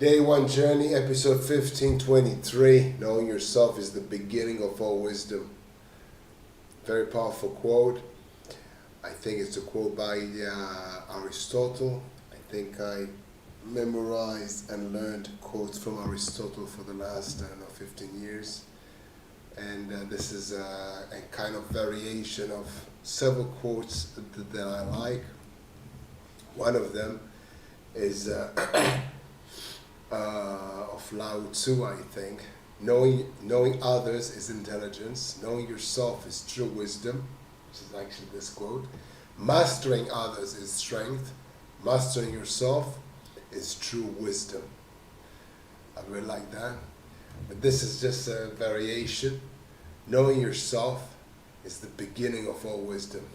Day One Journey, episode 1523. Knowing yourself is the beginning of all wisdom. Very powerful quote. I think it's a quote by Aristotle. I think I memorized and learned quotes from Aristotle for the last, 15 years. And this is a kind of variation of several quotes that I like. One of them is of Lao Tzu, I think. Knowing others is intelligence. Knowing yourself is true wisdom, which is actually this quote. Mastering others is strength. Mastering yourself is true wisdom. I really like that. But this is just a variation. Knowing yourself is the beginning of all wisdom.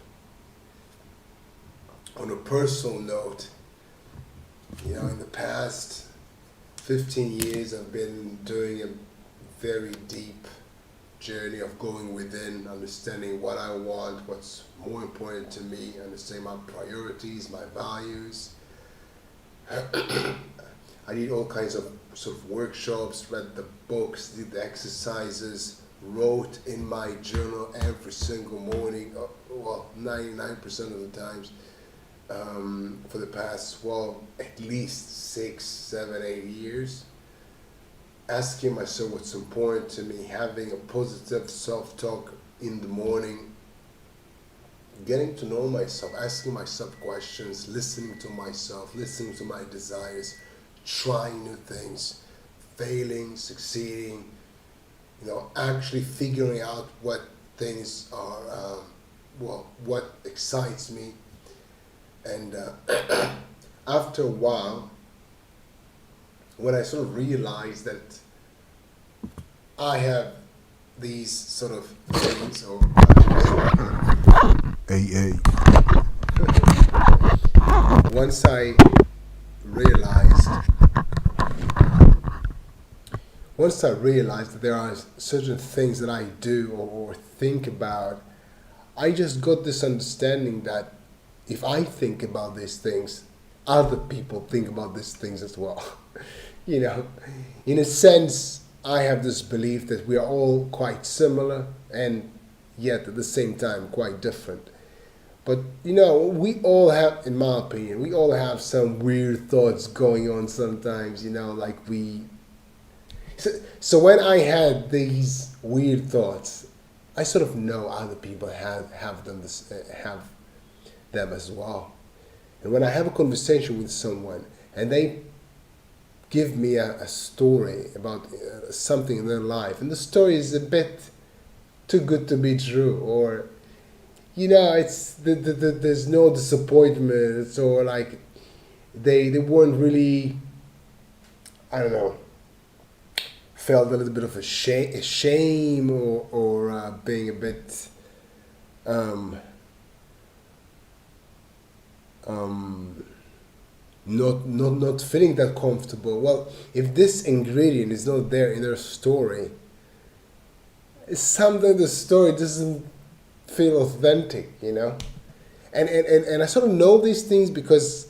On a personal note, in the past 15 years I've been doing a very deep journey of going within, understanding what I want, what's more important to me, understanding my priorities, my values. I did all kinds of sort of workshops, read the books, did the exercises, wrote in my journal every single morning, 99% of the times, for the past, at least 6, 7, 8 years, asking myself what's important to me, having a positive self-talk in the morning, getting to know myself, asking myself questions, listening to myself, listening to my desires, trying new things, failing, succeeding, actually figuring out what things are, what excites me. And after a while, when I sort of realized that I have these sort of things, or AA. Once I realized, that there are certain things that I do or think about, I just got this understanding that if I think about these things, other people think about these things as well. In a sense, I have this belief that we are all quite similar and yet at the same time quite different. But, we all have, in my opinion, we all have some weird thoughts going on sometimes, like we... So when I had these weird thoughts, I sort of know other people have them as well. And when I have a conversation with someone and they give me a story about something in their life, and the story is a bit too good to be true, or it's there's no disappointment, or like they weren't really, I don't know, felt a little bit of a shame or being a bit not feeling that comfortable. Well, if this ingredient is not there in their story, it's something the story doesn't feel authentic, And I sort of know these things because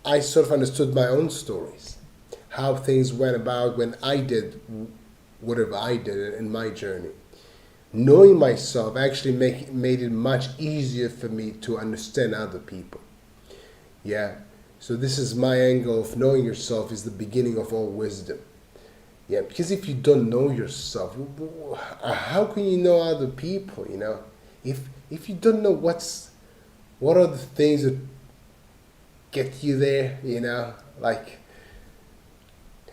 I sort of understood my own stories, how things went about when I did whatever I did in my journey. Knowing myself actually made it much easier for me to understand other people. Yeah. So this is my angle of knowing yourself is the beginning of all wisdom. Yeah, because if you don't know yourself, how can you know other people, If you don't know what are the things that get you there, Like,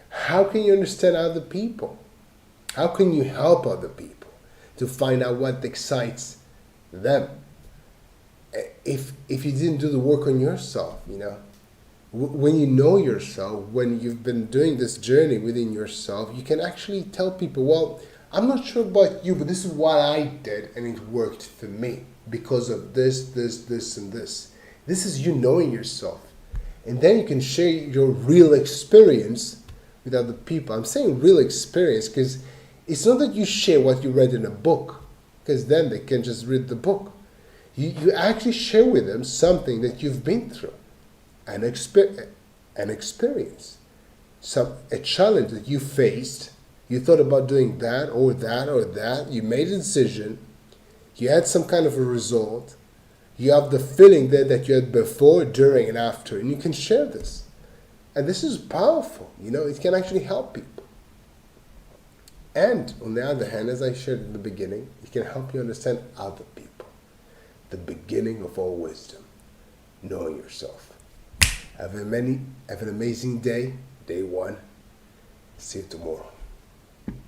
how can you understand other people? How can you help other people to find out what excites them? If you didn't do the work on yourself, when you know yourself, when you've been doing this journey within yourself, you can actually tell people, well, I'm not sure about you, but this is what I did and it worked for me because of this, and this. This is you knowing yourself. And then you can share your real experience with other people. I'm saying real experience because it's not that you share what you read in a book, because then they can just read the book. You actually share with them something that you've been through, an experience. a challenge that you faced. You thought about doing that or that or that. You made a decision. You had some kind of a result. You have the feeling there that you had before, during, and after, and you can share this. And this is powerful. It can actually help people. And on the other hand, as I shared in the beginning, it can help you understand other people. The beginning of all wisdom, knowing yourself. Have an amazing day, day one. See you tomorrow.